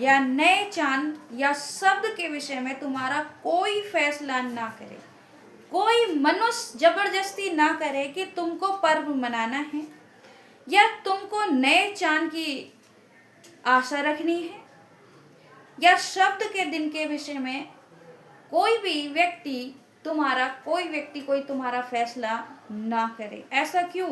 या नए चांद या शब्द के विषय में तुम्हारा कोई फैसला ना करे। कोई मनुष्य जबरदस्ती ना करे कि तुमको पर्व मनाना है या तुमको नए चांद की आशा रखनी है या शब्द के दिन के विषय में कोई व्यक्ति कोई तुम्हारा फैसला ना करे। ऐसा क्यों?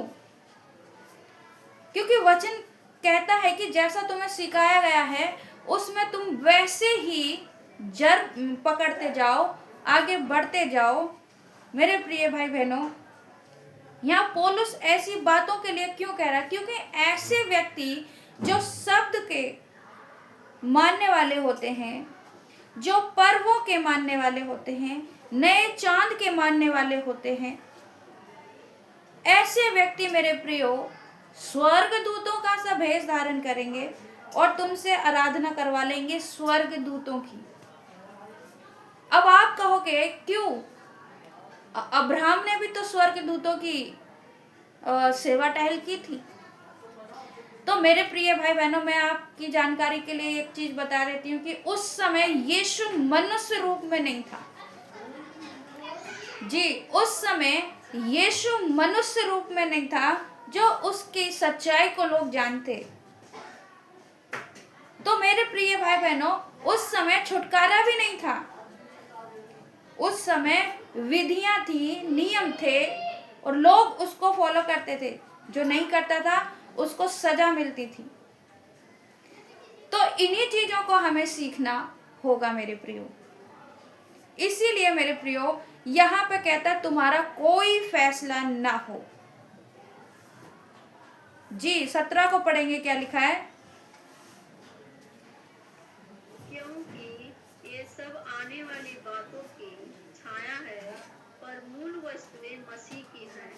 क्योंकि वचन कहता है कि जैसा तुम्हें सिखाया गया है उसमें तुम वैसे ही जड़ पकड़ते जाओ, आगे बढ़ते जाओ। मेरे प्रिय भाई बहनों, यहाँ पौलुस ऐसी बातों के लिए क्यों कह रहा है? क्योंकि ऐसे व्यक्ति जो शब्द के मानने वाले होते हैं, जो पर्वों के मानने वाले होते हैं, नए चांद के मानने वाले होते हैं, ऐसे व्यक्ति मेरे प्रियो स्वर्ग दूतों का सा भेष धारण करेंगे और तुमसे आराधना करवा लेंगे स्वर्ग दूतों की। अब आप कहोगे क्यों? अब्राहम ने भी तो स्वर्ग दूतों की सेवा टहल की थी। तो मेरे प्रिय भाई बहनों, मैं आपकी जानकारी के लिए एक चीज बता देती हूँ कि उस समय यीशु मनुष्य रूप में नहीं था। जी, उस समय यीशु मनुष्य रूप में नहीं था जो उसकी सच्चाई को लोग जानते। तो मेरे प्रिय भाई बहनों, उस समय छुटकारा भी नहीं था। उस समय विधियां थी, नियम थे और लोग उसको फॉलो करते थे। जो नहीं करता था उसको सजा मिलती थी। तो इन्हीं चीजों को हमें सीखना होगा मेरे प्रियो। इसीलिए मेरे प्रियो यहाँ पे कहता है तुम्हारा कोई फैसला ना हो। जी, 17 को पढ़ेंगे, क्या लिखा है? क्योंकि ये सब आने वाली बातों की छाया है, पर मूल वस्तुएं मसीह की हैं।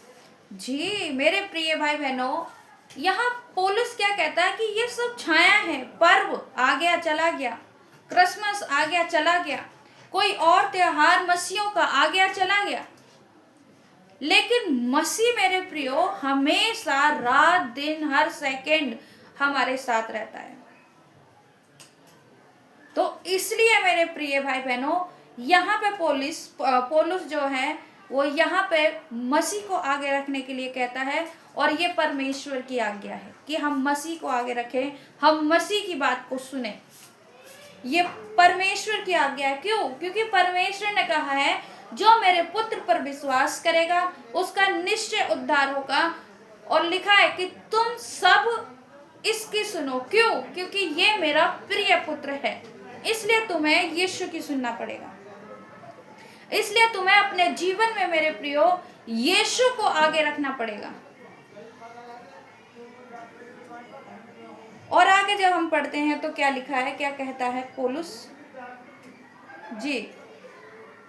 जी मेरे प्रिय भाई बहनों, यहाँ पौलुस क्या कहता है कि ये सब छाया है। पर्व आ गया चला गया, क्रिसमस आ गया चला गया, कोई और त्योहार मसीहों का आ गया चला गया, लेकिन मसीह मेरे प्रियो हमेशा रात दिन हर सेकंड हमारे साथ रहता है। तो इसलिए मेरे प्रिय भाई बहनों, यहाँ पे पौलुस जो है वो यहाँ पे मसीह को आगे रखने के लिए कहता है और ये परमेश्वर की आज्ञा है कि हम मसीह को आगे रखें, हम मसीह की बात को सुने। ये परमेश्वर की आज्ञा है। क्यों? क्योंकि परमेश्वर ने कहा है जो मेरे पुत्र पर विश्वास करेगा उसका निश्चय उद्धार होगा। और लिखा है कि तुम सब इसकी सुनो। क्यों? क्योंकि ये मेरा प्रिय पुत्र है। इसलिए तुम्हें यीशु की सुनना पड़ेगा। इसलिए तुम्हें अपने जीवन में मेरे प्रियो यीशु को आगे रखना पड़ेगा। और आगे जब हम पढ़ते हैं तो क्या लिखा है, क्या कहता है पौलुस? जी,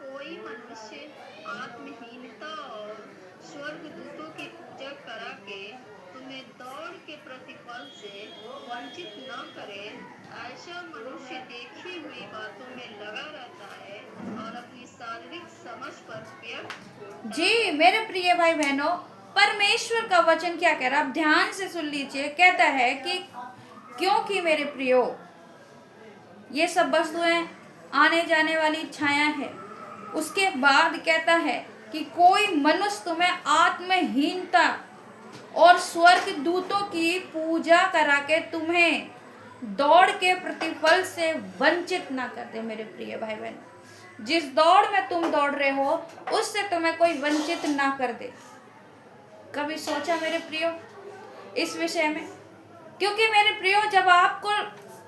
कोई मनुष्य आत्महीनता और स्वर्गदूतों की पूजा करा के तुम्हें दौड़ के प्रतिफल से वंचित न करे। ऐसा मनुष्य देखी हुई बातों में लगा रहता है और अपनी शारीरिक समझ पर व्यक्त होता है। जी मेरे प्रिय भाई बहनों, परमेश्वर का वचन क्या कह रहा है? आप ध्यान से सुन लीजिए। कहता है कि क्योंकि मेरे प्रियो ये सब वस्तुएं आने जाने वाली छाया है। उसके बाद कहता है कि कोई मनुष्य तुम्हें आत्महीनता और स्वर्ग दूतों की पूजा करा के तुम्हें दौड़ के प्रतिफल से वंचित ना कर दे। मेरे प्रिय भाई बहन, जिस दौड़ में तुम दौड़ रहे हो उससे तुम्हें कोई वंचित ना कर दे। कभी सोचा मेरे प्रियो इस विषय में? क्योंकि मेरे प्रियो जब आपको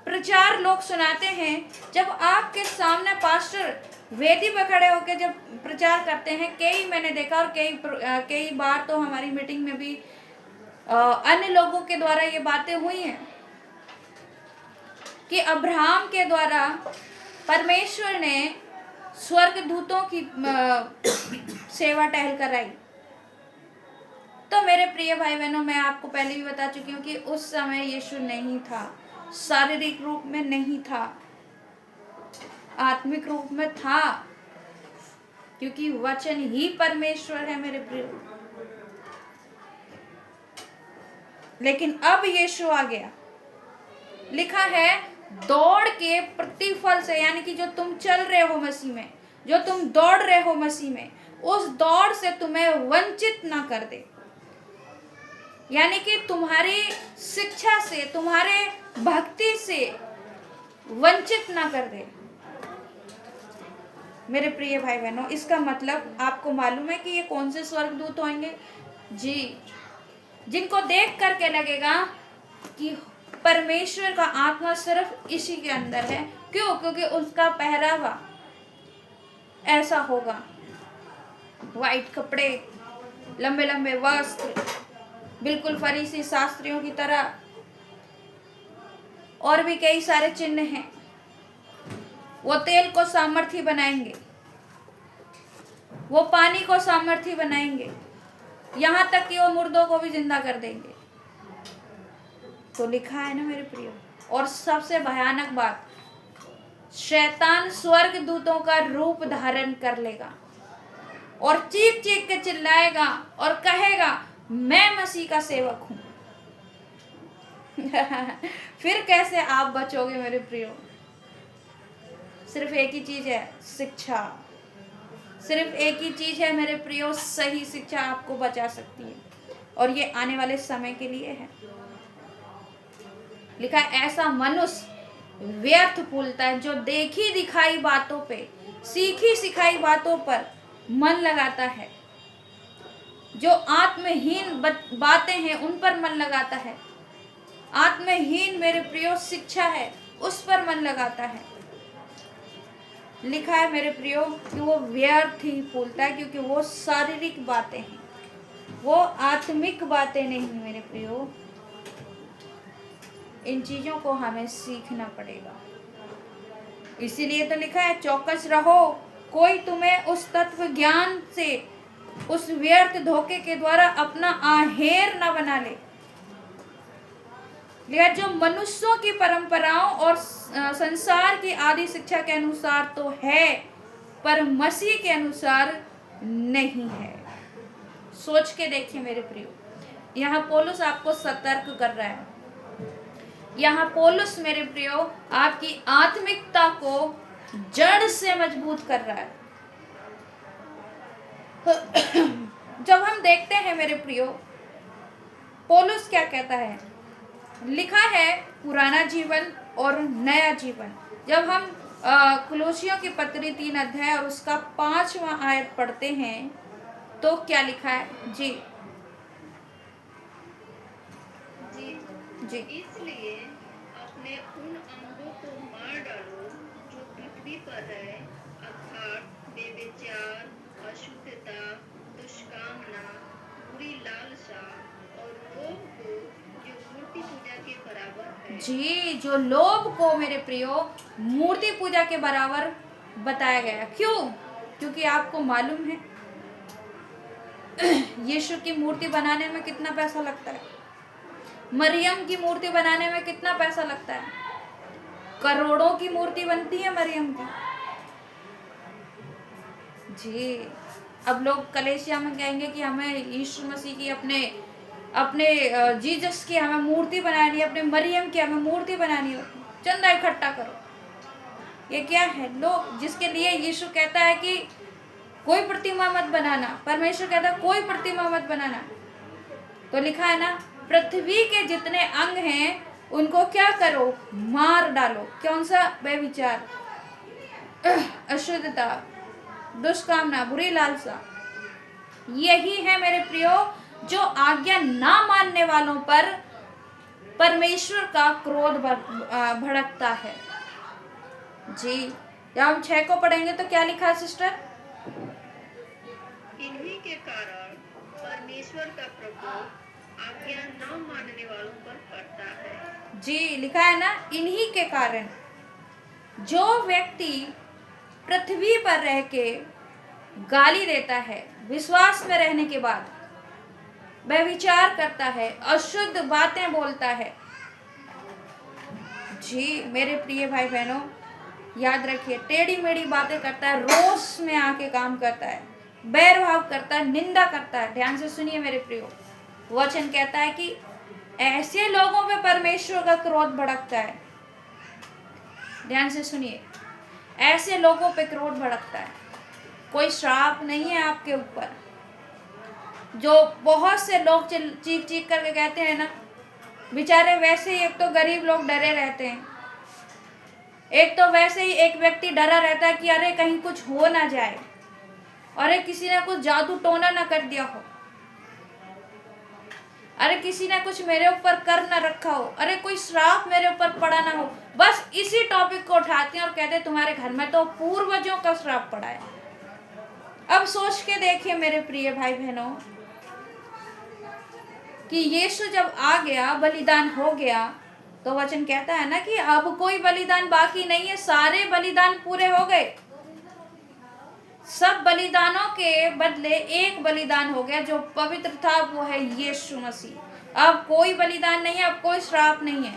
प्रचार लोग सुनाते हैं, जब आपके सामने पास्टर वेदी पर खड़े होकर जब प्रचार करते हैं, मैंने देखा और कई बार तो हमारी मीटिंग में भी अन्य लोगों के द्वारा ये बातें हुई हैं कि अब्राहम के द्वारा परमेश्वर ने स्वर्ग दूतों की सेवा टहल कराई। तो मेरे प्रिय भाई बहनों, मैं आपको पहले भी बता चुकी हूँ कि उस समय यीशु नहीं था, शारीरिक रूप में नहीं था, आत्मिक रूप में था, क्योंकि वचन ही परमेश्वर है मेरे प्रिय। लेकिन अब यीशु आ गया। लिखा है दौड़ के प्रतिफल से, यानी कि जो तुम चल रहे हो मसीह में, जो तुम दौड़ रहे हो मसीह में, उस दौड़ से तुम्हें वंचित ना कर दे। यानी कि तुम्हारी शिक्षा से, तुम्हारे भक्ति से वंचित ना कर दे। मेरे प्रिय भाई बहनों, इसका मतलब आपको मालूम है कि ये कौन से स्वर्गदूत होंगे? जी, जिनको देख करके लगेगा कि परमेश्वर का आत्मा सिर्फ इसी के अंदर है। क्यों? क्योंकि उसका पहरावा ऐसा होगा, वाइट कपड़े, लंबे लंबे वस्त्र, बिल्कुल फरीसी शास्त्रियों की तरह। और भी कई सारे चिन्ह हैं। वो तेल को सामर्थी बनाएंगे, वो पानी को सामर्थी बनाएंगे, यहाँ तक कि वो मुर्दों को भी जिंदा कर देंगे। तो लिखा है ना मेरे प्रियो। और सबसे भयानक बात, शैतान स्वर्ग दूतों का रूप धारण कर लेगा और चीख चीख के चिल्लाएगा और कहेगा, मैं मसीह का सेवक हूं। फिर कैसे आप बचोगे मेरे प्रियो? सिर्फ एक ही चीज है, शिक्षा। सिर्फ एक ही चीज है मेरे प्रियो, सही शिक्षा आपको बचा सकती है। और ये आने वाले समय के लिए है। लिखा है, ऐसा मनुष्य व्यर्थ फूलता है जो देखी दिखाई बातों पे, सीखी सिखाई बातों पर मन लगाता है। जो आत्महीन बातें हैं उन पर मन लगाता है। आत्महीन मेरे प्रियो शिक्षा है, उस पर मन लगाता है। लिखा है मेरे प्रियो कि वो व्यर्थ ही फूलता है, क्योंकि वो शारीरिक बातें हैं, वो आत्मिक बातें नहीं। मेरे प्रियो, इन चीजों को हमें सीखना पड़ेगा। इसीलिए तो लिखा है, चौकस रहो, कोई तुम्हें उस तत्व ज्ञान से, उस व्यर्थ धोखे के द्वारा अपना आहेर न बना ले। यह जो मनुष्यों की परंपराओं और संसार की आदि शिक्षा के अनुसार तो है, पर मसीह के अनुसार नहीं है। सोच के देखिए मेरे प्रियो, यहाँ पौलुस आपको सतर्क कर रहा है। यहाँ पौलुस मेरे प्रियो आपकी आत्मिकता को जड़ से मजबूत कर रहा है। जब हम देखते हैं मेरे प्रियो, पौलुस क्या कहता है? लिखा है पुराना जीवन और नया जीवन। जब हम कुलोसियों की पत्री 3 अध्याय और उसका 5वां आयत पढ़ते हैं तो क्या लिखा है? जी जी। इसलिए अपने उन अंगों को मार डालो जो पृथ्वी पर है, अर्थात बेविचार, अशुद्धता, दुष्कामना, बुरी लालसा और लोभ को, जो मूर्ति पूजा के बराबर है। जी, जो लोभ को मेरे प्रियो मूर्ति पूजा के बराबर बताया गया। क्यों? क्योंकि आपको मालूम है यीशु की मूर्ति बनाने में कितना पैसा लगता है, मरियम की मूर्ति बनाने में कितना पैसा लगता है। करोड़ों की मूर्ति बनती है मरियम की। जी, अब लोग कलेशिया में कहेंगे कि हमें यीशु मसीह की, अपने जीसस की हमें मूर्ति बनानी है, अपने मरियम की हमें मूर्ति बनानी है, चंदा इकट्ठा करो। ये क्या है? लोग, जिसके लिए यीशु कहता है कि कोई प्रतिमा मत बनाना, परमेश्वर कहता है कोई प्रतिमा मत बनाना। तो लिखा है ना, पृथ्वी के जितने अंग हैं उनको क्या करो? मार डालो। कौन सा? बेविचार, अशुद्धता, दुष्कामना, बुरी लालसा। यही है मेरे प्रियो जो आज्ञा ना मानने वालों पर परमेश्वर का क्रोध भड़कता है। जी, जब हम 6 को पढ़ेंगे तो क्या लिखा है सिस्टर? इन्हीं के कारण परमेश्वर का प्रकोप आज्ञा न मानने वालों पर पड़ता है। जी, लिखा है ना, इन्हीं के कारण। जो व्यक्ति पृथ्वी पर रह के गाली देता है, विश्वास में रहने के बाद व्यभिचार करता है, अशुद्ध बातें बोलता है। जी मेरे प्रिय भाई बहनों, याद रखिए, टेढ़ी मेढ़ी बातें करता है, रोष में आके काम करता है, बैरभाव करता है, निंदा करता है। ध्यान से सुनिए मेरे प्रियो, वचन कहता है कि ऐसे लोगों पे परमेश्वर का क्रोध भड़कता है। ध्यान से सुनिए, ऐसे लोगों पे क्रोध भड़कता है। कोई श्राप नहीं है आपके ऊपर। जो बहुत से लोग चीख चीख करके कहते हैं ना, बेचारे वैसे ही एक तो गरीब लोग डरे रहते हैं, एक तो वैसे ही एक व्यक्ति डरा रहता है कि अरे कहीं कुछ हो ना जाए, अरे किसी ने कुछ जादू टोना ना कर दिया हो, अरे किसी ने कुछ मेरे ऊपर कर ना रखा हो, अरे कोई श्राप मेरे ऊपर पड़ा ना हो। बस इसी टॉपिक को उठाते हैं और कहते हैं तुम्हारे घर में तो पूर्वजों का श्राप पड़ा है। अब सोच के देखिए मेरे प्रिय भाई बहनों कि यीशु जब आ गया, बलिदान हो गया, तो वचन कहता है ना कि अब कोई बलिदान बाकी नहीं है, सारे बलिदान पूरे हो गए। सब बलिदानों के बदले एक बलिदान हो गया जो पवित्र था, वो है यीशु मसीह। अब कोई बलिदान नहीं है, अब कोई श्राप नहीं है।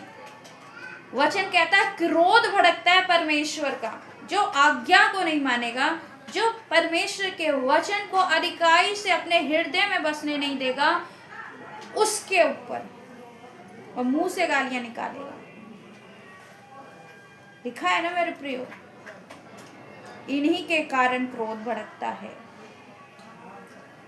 वचन कहता है क्रोध भड़कता है परमेश्वर का, जो आज्ञा को नहीं मानेगा, जो परमेश्वर के वचन को अधिकाई से अपने हृदय में बसने नहीं देगा, उसके ऊपर और मुंह से गालियां निकालेगा। लिखा है ना मेरे प्रियो, इन्हीं के कारण क्रोध भड़कता है।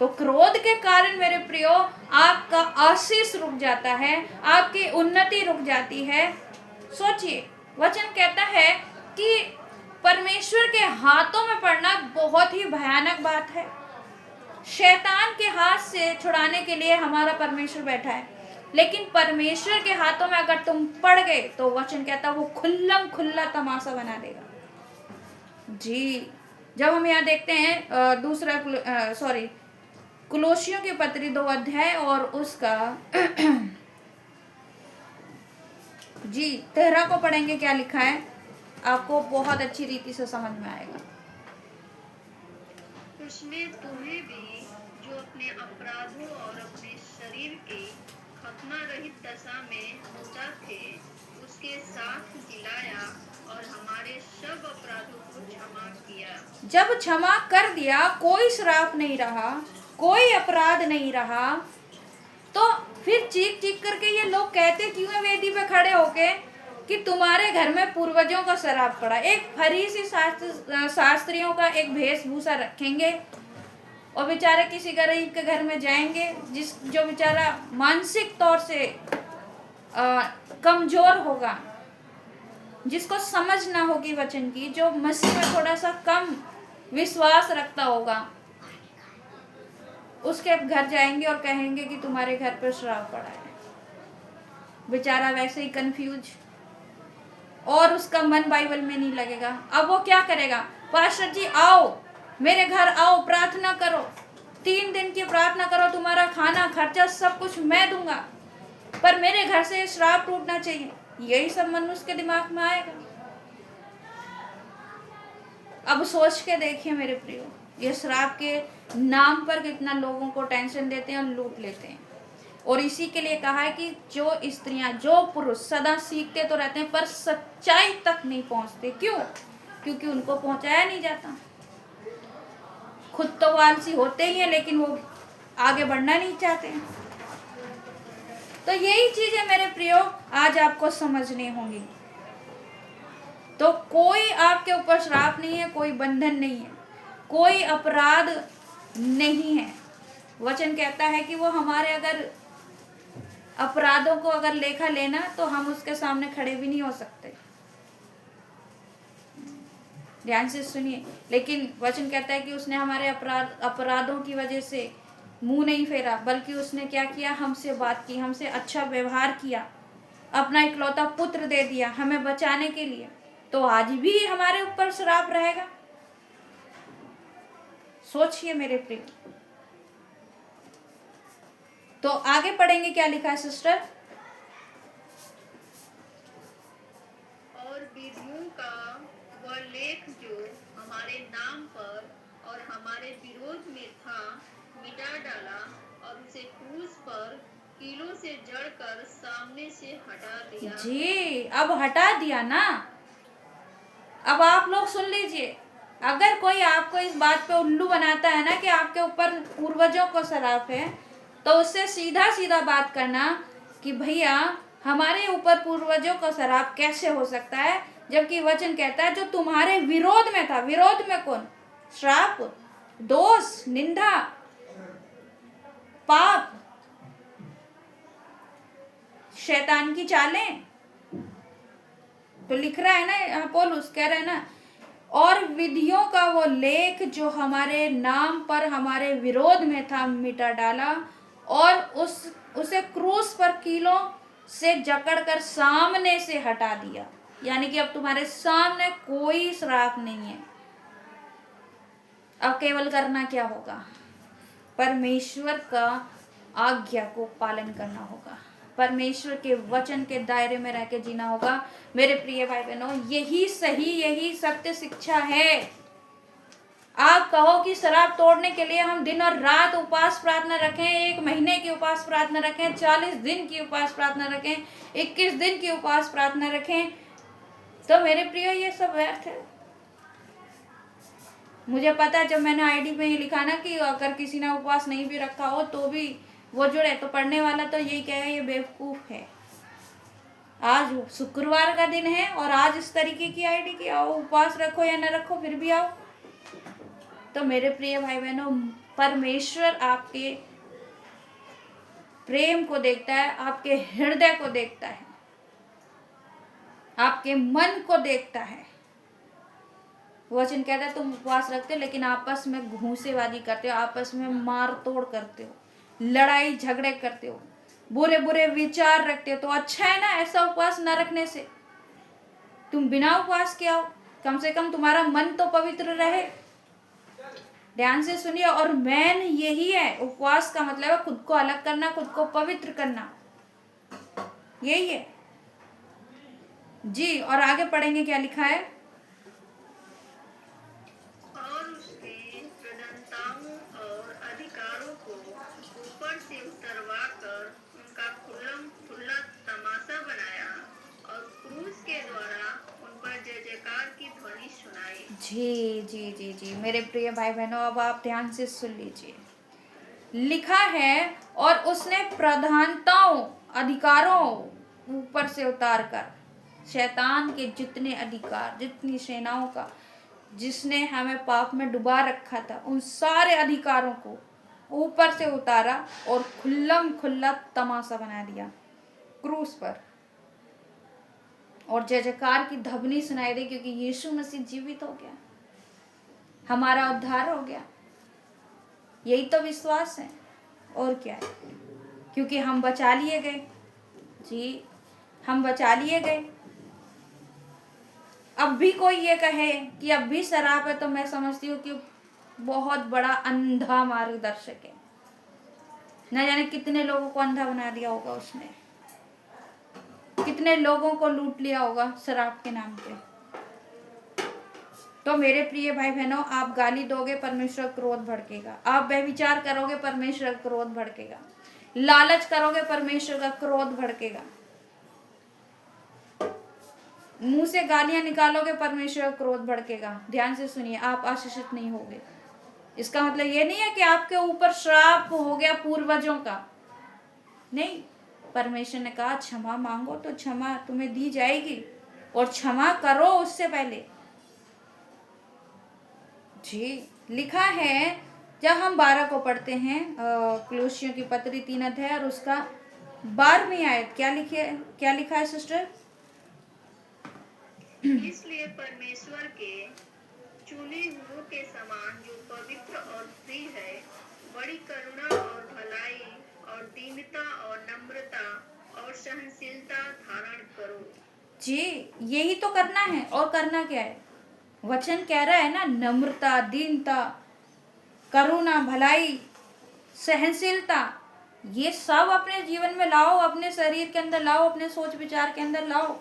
तो क्रोध के कारण मेरे प्रियो आपका आशीष रुक जाता है, आपकी उन्नति रुक जाती है। सोचिए, वचन कहता है कि परमेश्वर के हाथों में पड़ना बहुत ही भयानक बात है। शैतान के हाथ से छुड़ाने के लिए हमारा परमेश्वर बैठा है, लेकिन परमेश्वर के हाथों में अगर तुम पड़ गए तो वचन कहता वो खुल्लम खुल्ला तमाशा बना देगा। जी, जब हम यहाँ देखते हैं कुलोसियों की पत्री 2 अध्याय और उसका जी 13 को पढ़ेंगे, क्या लिखा है आपको बहुत अच्छी रीति से समझ में आएगा। उसने तुम्हें भी जो अपने अपराधों और अपने शरीर की खतना रहित दशा में मुर्दा थे, उसके साथ जिलाया और हमारे सब अपराधों को क्षमा किया। जब क्षमा कर दिया, कोई श्राप नहीं रहा, कोई अपराध नहीं रहा, तो फिर चीख चीख करके ये लोग कहते क्यों है वेदी पे खड़े होके कि तुम्हारे घर में पूर्वजों का श्राप पड़ा। एक फरीसी शास्त्रियों का एक वेशभूषा रखेंगे और बेचारे किसी गरीब के घर में जाएंगे, जो बेचारा मानसिक तौर से कमजोर होगा, जिसको समझ ना होगी वचन की, जो मसीह में थोड़ा सा कम विश्वास रखता होगा, उसके घर जाएंगे और कहेंगे कि तुम्हारे घर पर श्राप पड़ा है। बेचारा वैसे ही कंफ्यूज, और उसका मन बाइबल में नहीं लगेगा। अब वो क्या करेगा, पास्टर जी आओ मेरे घर आओ, प्रार्थना करो, 3 दिन की प्रार्थना करो, तुम्हारा खाना खर्चा सब कुछ मैं दूंगा, पर मेरे घर से श्राप टूटना चाहिए। यही सब मनुष्य के दिमाग में आएगा। अब सोच के देखिए मेरे प्रियो, ये श्राप के नाम पर कितना लोगों को टेंशन देते हैं और लूट लेते हैं। और इसी के लिए कहा है कि जो स्त्रियां, जो पुरुष सदा सीखते तो रहते हैं पर सच्चाई तक नहीं पहुंचते। क्यों? क्योंकि उनको पहुंचाया नहीं जाता। खुद तो आलसी होते ही हैं, लेकिन वो आगे बढ़ना नहीं चाहते हैं। तो यही चीज है मेरे प्रियो, आज आपको समझनी होंगी। तो कोई आपके ऊपर श्राप नहीं है, कोई बंधन नहीं है, कोई अपराध नहीं है। वचन कहता है कि वो हमारे अगर अपराधों को अगर लेखा लेना तो हम उसके सामने खड़े भी नहीं हो सकते। ध्यान से सुनिए, लेकिन वचन कहता है कि उसने हमारे अपराधों की वजह से मुंह नहीं फेरा, बल्कि उसने क्या किया, हमसे बात की, हमसे अच्छा व्यवहार किया, अपना इकलौता पुत्र दे दिया हमें बचाने के लिए। तो आज भी हमारे ऊपर श्राप रहेगा? सोचिए मेरे प्रिय। तो आगे पढ़ेंगे, क्या लिखा है सिस्टर। और विधियों का वह लेख जो हमारे नाम पर और हमारे विरोध में था, मिटा डाला और उसे क्रूस पर कीलों से जड़कर सामने से हटा दिया। जी, अब हटा दिया ना। अब आप लोग सुन लीजिए, अगर कोई आपको इस बात पे उल्लू बनाता है ना कि आपके ऊपर पूर्वजों को श्राप है, तो उससे सीधा सीधा बात करना कि भैया हमारे ऊपर पूर्वजों का श्राप कैसे हो सकता है, जबकि वचन कहता है जो तुम्हारे विरोध में था। विरोध में कौन? श्राप, दोष, निंदा, पाप, शैतान की चालें। तो लिख रहा है ना पौलुस, कह रहा है ना, और विधियों का वो लेख जो हमारे नाम पर हमारे विरोध में था मिटा डाला, और उसे क्रूस पर कीलों से जकड़कर सामने से हटा दिया। यानी कि अब तुम्हारे सामने कोई श्राप नहीं है। अब केवल करना क्या होगा? परमेश्वर का आज्ञा को पालन करना होगा, परमेश्वर के वचन के दायरे में रह के जीना होगा। मेरे प्रिय भाई बहनों, यही सही, यही सत्य शिक्षा है। आप कहो कि शराब तोड़ने के लिए हम दिन और रात उपवास प्रार्थना रखें, 1 महीने की उपवास प्रार्थना रखें, 40 दिन की उपवास प्रार्थना रखें, 21 दिन की उपवास प्रार्थना रखें, तो मेरे प्रिय ये सब व्यर्थ है। मुझे पता है, जब मैंने आईडी में ही लिखा ना कि अगर किसी ने उपवास नहीं भी रखा हो तो भी वो जुड़े, तो पढ़ने वाला तो यही कहेगा ये बेवकूफ है। आज शुक्रवार का दिन है और आज इस तरीके की आईडी की आओ, उपवास रखो या न रखो फिर भी आओ। तो मेरे प्रिय भाई बहनों, परमेश्वर आपके प्रेम को देखता है, आपके हृदय को देखता है, आपके मन को देखता है। वचन कहता है तुम उपवास रखते हो लेकिन आपस में घूंसेबाजी करते हो, आपस में मार तोड़ करते हो, लड़ाई झगड़े करते हो, बुरे बुरे विचार रखते हो। तो अच्छा है ना ऐसा उपवास न रखने से, तुम बिना उपवास के आओ, कम से कम तुम्हारा मन तो पवित्र रहे। ध्यान से सुनिए, और मेन यही है, उपवास का मतलब है खुद को अलग करना, खुद को पवित्र करना, यही है जी। और आगे पढ़ेंगे क्या लिखा है। और उसने प्रधानताओं और अधिकारों को ऊपर से उतरवाकर उनका खुला तमाशा बनाया और क्रूस के द्वारा उन पर जय जयकार की ध्वनि सुनाई। जी जी जी जी मेरे प्रिय भाई बहनों, अब आप ध्यान से सुन लीजिए। लिखा है और उसने प्रधानताओं, अधिकारों ऊपर से उतार कर, शैतान के जितने अधिकार, जितनी सेनाओं का, जिसने हमें पाप में डुबा रखा था, उन सारे अधिकारों को ऊपर से उतारा और खुल्लम खुल्ला तमाशा बना दिया क्रूस पर। और जय जयकार की ध्वनि सुनाई दी, क्योंकि यीशु मसीह जीवित हो गया, हमारा उद्धार हो गया। यही तो विश्वास है, और क्या है, क्योंकि हम बचा लिए गए जी, हम बचा लिए गए। अब भी कोई ये कहे कि अब भी शराब है, तो मैं समझती हूँ कि बहुत बड़ा अंधा मार्गदर्शक है। न जाने कितने लोगों को अंधा बना दिया होगा उसने, कितने लोगों को लूट लिया होगा शराब के नाम पे। तो मेरे प्रिय भाई बहनों, आप गाली दोगे, परमेश्वर क्रोध भड़केगा। आप व्यभिचार करोगे, परमेश्वर क्रोध भड़केगा। लालच करोगे, परमेश्वर का क्रोध भड़केगा। मुंह से गालियां निकालोगे, परमेश्वर क्रोध भड़केगा। ध्यान से सुनिए, आप आशीषित नहीं होगे। इसका मतलब ये नहीं है कि आपके ऊपर श्राप हो गया पूर्वजों का, नहीं। परमेश्वर ने कहा क्षमा मांगो तो क्षमा तुम्हें दी जाएगी, और क्षमा करो उससे पहले जी। लिखा है, जब हम 12 को पढ़ते हैं, कुलुस्सियों की पत्री 3 अध्याय और उसका 12वीं आयत, क्या लिखा है सिस्टर। इसलिए परमेश्वर के चुने हुओं के समान जो पवित्र और प्रिय है, बड़ी करुणा और भलाई और दीनता और नम्रता और सहनशीलता धारण करो जी। यही तो करना है, और करना क्या है, वचन कह रहा है ना, नम्रता, दीनता, करुणा, भलाई, सहनशीलता, ये सब अपने जीवन में लाओ, अपने शरीर के अंदर लाओ, अपने सोच विचार के अंदर लाओ।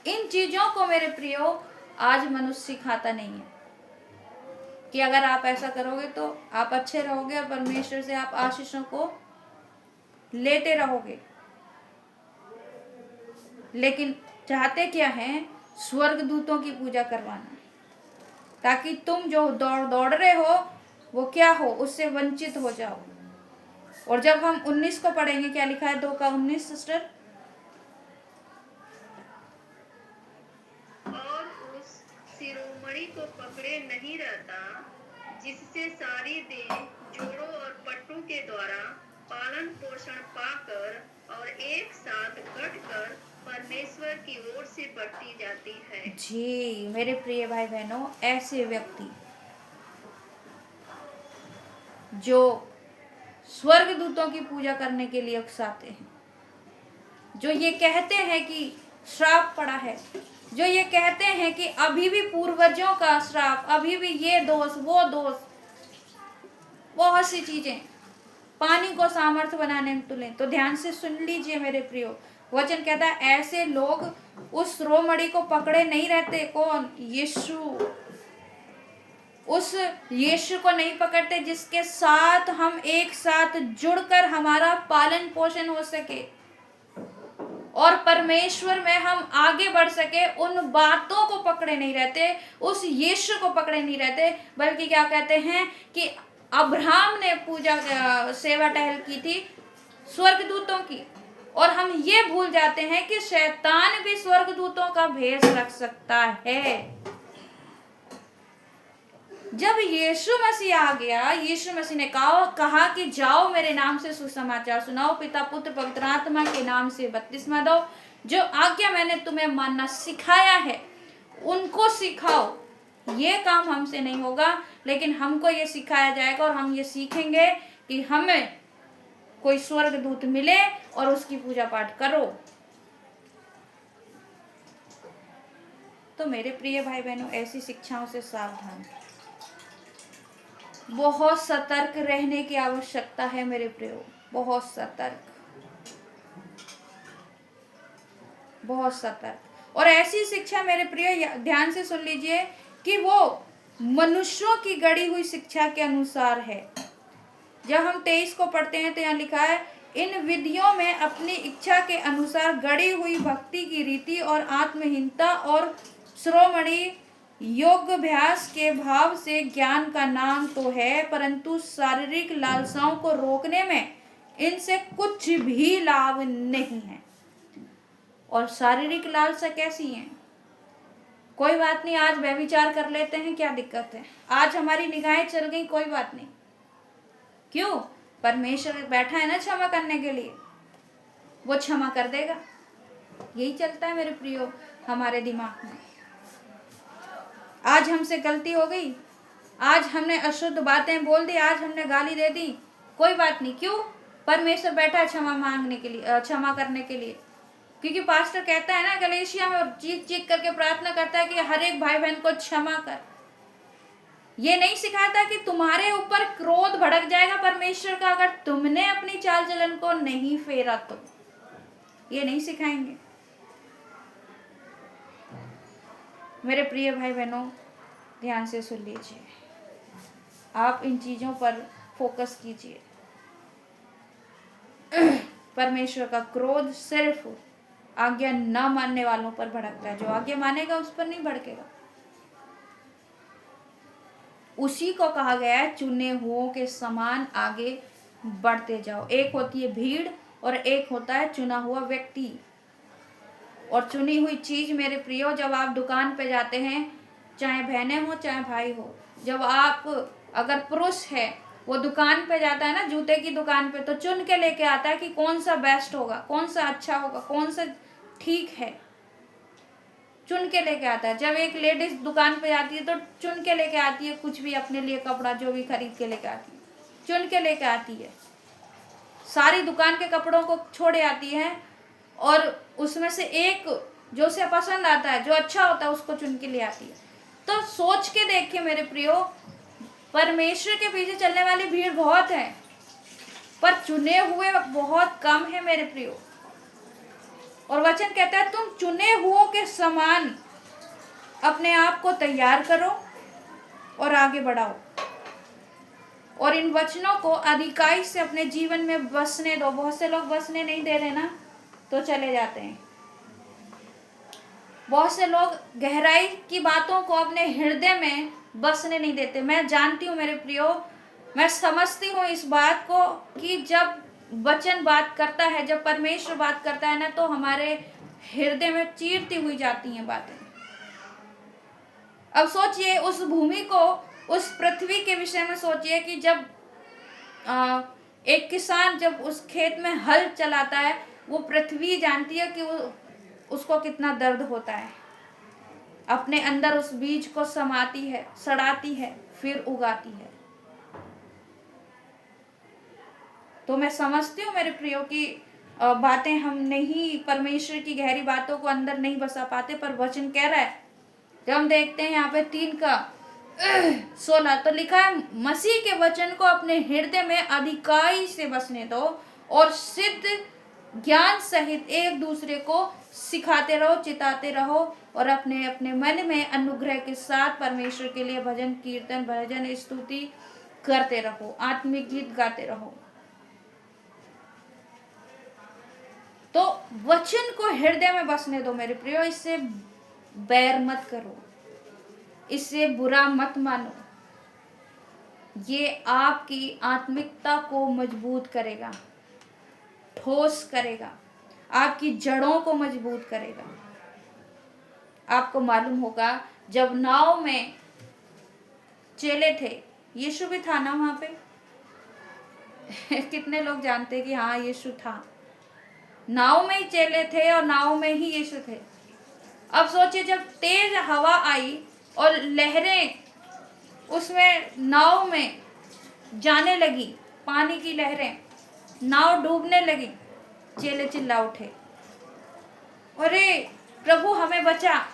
इन चीजों को मेरे प्रियो आज मनुष्य सिखाता नहीं है कि अगर आप ऐसा करोगे तो आप अच्छे रहोगे और परमेश्वर से आप आशीषों को लेते रहोगे। लेकिन चाहते क्या है, स्वर्गदूतों की पूजा करवाना, ताकि तुम जो दौड़ रहे हो वो क्या हो, उससे वंचित हो जाओ। और जब हम 19 को पढ़ेंगे, क्या लिखा है 2 का 19 सिस्टर। को पकड़े नहीं रहता, जिससे सारी देह जोड़ों और पट्टों के द्वारा पालन पोषण पाकर और एक साथ गढ़कर परमेश्वर की ओर से बढ़ती जाती है। जी मेरे प्रिय भाई बहनों, ऐसे व्यक्ति जो स्वर्गदूतों की पूजा करने के लिए उकसाते हैं, जो ये कहते हैं कि श्राप पड़ा है, जो ये कहते हैं कि अभी भी पूर्वजों का श्राप, अभी भी ये दोष वो दोष, बहुत सी चीजें पानी को सामर्थ्य बनाने में तुले, तो ध्यान से सुन लीजिए मेरे प्रियो। वचन कहता है ऐसे लोग उस रोमड़ी को पकड़े नहीं रहते। कौन? यीशु। उस यीशु को नहीं पकड़ते जिसके साथ हम एक साथ जुड़कर हमारा पालन पोषण हो सके और परमेश्वर में हम आगे बढ़ सके। उन बातों को पकड़े नहीं रहते, उस यीशु को पकड़े नहीं रहते, बल्कि क्या कहते हैं कि अब्राहम ने पूजा सेवा टहल की थी स्वर्गदूतों की, और हम ये भूल जाते हैं कि शैतान भी स्वर्गदूतों का भेष रख सकता है। जब यीशु मसीह आ गया, यीशु मसीह ने कहा कि जाओ मेरे नाम से सुसमाचार सुनाओ, पिता पुत्र पवित्र आत्मा के नाम से बपतिस्मा दो, जो आज्ञा मैंने तुम्हें मानना सिखाया है उनको सिखाओ। ये काम हमसे नहीं होगा, लेकिन हमको ये सिखाया जाएगा और हम ये सीखेंगे कि हमें कोई स्वर्गदूत मिले और उसकी पूजा पाठ करो। तो मेरे प्रिय भाई बहनों, ऐसी शिक्षाओं से सावधान, बहुत सतर्क रहने की आवश्यकता है मेरे प्रियो, बहुत सतर्क, बहुत सतर्क। और ऐसी शिक्षा मेरे प्रिय ध्यान से सुन लीजिए कि वो मनुष्यों की गढ़ी हुई शिक्षा के अनुसार है। जब हम 23 को पढ़ते हैं तो यहाँ लिखा है, इन विधियों में अपनी इच्छा के अनुसार गढ़ी हुई भक्ति की रीति और आत्महीनता और श्रोमणी योगाभ्यास के भाव से ज्ञान का नाम तो है, परंतु शारीरिक लालसाओं को रोकने में इनसे कुछ भी लाभ नहीं है। और शारीरिक लालसा कैसी है? कोई बात नहीं, आज व्यभिचार कर लेते हैं, क्या दिक्कत है? आज हमारी निगाहें चल गई, कोई बात नहीं। क्यों? परमेश्वर बैठा है ना क्षमा करने के लिए, वो क्षमा कर देगा। यही चलता है मेरे प्रियो हमारे दिमाग में। आज हमसे गलती हो गई, आज हमने अशुद्ध बातें बोल दी, आज हमने गाली दे दी, कोई बात नहीं। क्यों? परमेश्वर बैठा है क्षमा मांगने के लिए, क्षमा करने के लिए। क्योंकि पास्टर कहता है ना गलेशिया में, और चीख चीख करके प्रार्थना करता है कि हर एक भाई बहन को क्षमा कर। ये नहीं सिखाता कि तुम्हारे ऊपर क्रोध भड़क जाएगा परमेश्वर का अगर तुमने अपनी चाल चलन को नहीं फेरा तो। ये नहीं सिखाएंगे। मेरे प्रिय भाई बहनों, ध्यान से सुन लीजिए, आप इन चीजों पर फोकस कीजिए। परमेश्वर का क्रोध सिर्फ आज्ञा न मानने वालों पर भड़कता है, जो आज्ञा मानेगा उस पर नहीं भड़केगा। उसी को कहा गया है चुने हुओं के समान आगे बढ़ते जाओ। एक होती है भीड़ और एक होता है चुना हुआ व्यक्ति। और चुनी हुई चीज मेरे प्रियो, जब आप दुकान पे जाते हैं, चाहे बहनें हो चाहे भाई हो, जब आप अगर पुरुष है वो दुकान पे जाता है ना, जूते की दुकान पे, तो चुन के लेके आता है कि कौन सा बेस्ट होगा, कौन सा अच्छा होगा, कौन सा ठीक है, चुन के लेके आता है। जब एक लेडीज दुकान पे जाती है तो चुन के लेके आती है, कुछ भी अपने लिए कपड़ा जो भी खरीद के लेके आती है, चुन के लेके आती है। सारी दुकान के कपड़ों को छोड़े आती है और उसमें से एक जो उसे पसंद आता है, जो अच्छा होता है, उसको चुन के ले आती है। तो सोच के देखिए मेरे प्रियो, परमेश्वर के पीछे चलने वाली भीड़ बहुत है, पर चुने हुए बहुत कम है मेरे प्रियो। और वचन कहता है तुम चुने हुओं के समान अपने आप को तैयार करो और आगे बढ़ाओ, और इन वचनों को अधिकाई से अपने जीवन में बसने दो। बहुत से लोग बसने नहीं दे रहे ना, तो चले जाते हैं। बहुत से लोग गहराई की बातों को अपने हृदय में बसने नहीं देते। मैं जानती हूँ मेरे प्रियो, मैं समझती हूँ इस बात को कि जब वचन बात करता है, जब परमेश्वर बात करता है ना, तो हमारे हृदय में चीरती हुई जाती हैं बातें। अब सोचिए उस भूमि को, उस पृथ्वी के विषय में सोचिए कि जब एक किसान जब उस खेत में हल चलाता है, वो पृथ्वी जानती है कि उसको कितना दर्द होता है। अपने अंदर उस बीज को समाती है, सड़ाती है, फिर उगाती है। तो मैं समझती हूँ मेरे प्रियो की बातें हम नहीं, परमेश्वर की गहरी बातों को अंदर नहीं बसा पाते, पर वचन कह रहा है। जब हम देखते हैं यहाँ पे 3:16 तो लिखा है, मसीह के वचन को अपने हृदय में अधिकाई से बसने दो और सिद्ध ज्ञान सहित एक दूसरे को सिखाते रहो, चिताते रहो और अपने अपने मन में अनुग्रह के साथ परमेश्वर के लिए भजन कीर्तन, भजन स्तुति करते रहो, आत्मिक गीत गाते रहो। तो वचन को हृदय में बसने दो मेरे प्रियो, इससे बैर मत करो, इससे बुरा मत मानो। ये आपकी आत्मिकता को मजबूत करेगा, ठोस करेगा, आपकी जड़ों को मजबूत करेगा। आपको मालूम होगा जब नाव में चेले थे, यीशु भी था ना वहां पे कितने लोग जानते कि हाँ यीशु था, नाव में ही चेले थे और नाव में ही यीशु थे। अब सोचिए जब तेज हवा आई और लहरें उसमें नाव में जाने लगी, पानी की लहरें, नाव डूबने लगी, चेले चिल्ला उठे, अरे प्रभु हमें बचा।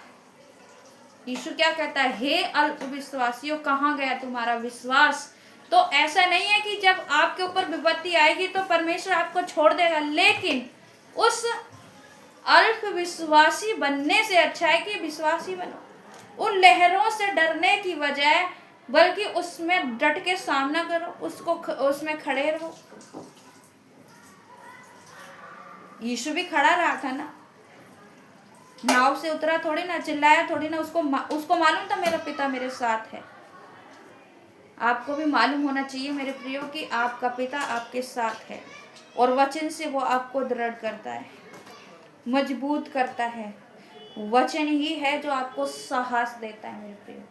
यीशु क्या कहता है, हे अल्पविश्वासियों कहाँ गया तुम्हारा विश्वास। तो ऐसा नहीं है कि जब आपके ऊपर विपत्ति आएगी तो परमेश्वर आपको छोड़ देगा, लेकिन उस अल्पविश्वासी बनने से अच्छा है कि विश्वासी बनो। उन लहरों से डरने की बजाय बल्कि उसमें डट के सामना करो, उसमें खड़े रहो। यीशु भी खड़ा रहा था ना, नाव से उतरा थोड़ी ना, चिल्लाया थोड़ी ना, उसको मालूम था मेरा पिता मेरे साथ है। आपको भी मालूम होना चाहिए मेरे प्रियो कि आपका पिता आपके साथ है और वचन से वो आपको दृढ़ करता है, मजबूत करता है। वचन ही है जो आपको साहस देता है मेरे प्रियो।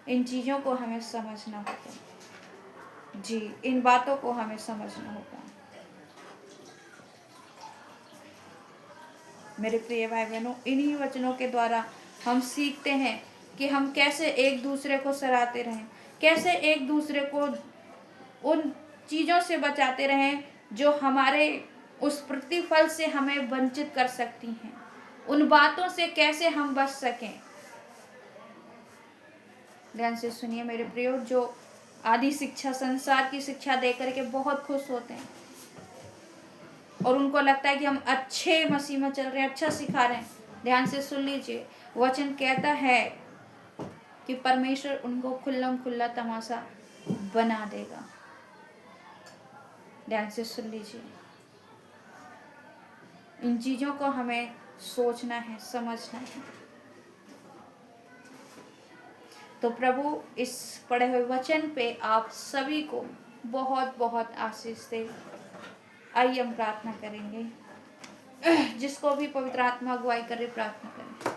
इन चीज़ों को हमें समझना होगा जी, इन बातों को हमें समझना होगा मेरे प्रिय भाई बहनों। इन्हीं वचनों के द्वारा हम सीखते हैं कि हम कैसे एक दूसरे को सराहते रहें, कैसे एक दूसरे को उन चीज़ों से बचाते रहें जो हमारे उस प्रतिफल से हमें वंचित कर सकती हैं। उन बातों से कैसे हम बच सकें। ध्यान से सुनिए मेरे प्रियो, जो आदि शिक्षा, संसार की शिक्षा देकर के बहुत खुश होते हैं और उनको लगता है कि हम अच्छे मसीह में चल रहे हैं, अच्छा सिखा रहे हैं। ध्यान से सुन लीजिए, वचन कहता है कि परमेश्वर उनको खुल्लम खुल्ला तमाशा बना देगा। ध्यान से सुन लीजिए, इन चीज़ों को हमें सोचना है, समझना है। तो प्रभु इस पढ़े हुए वचन पे आप सभी को बहुत बहुत आशीष दे। आइए हम प्रार्थना करेंगे। जिसको भी पवित्र आत्मा अगुवाई करे प्रार्थना करें।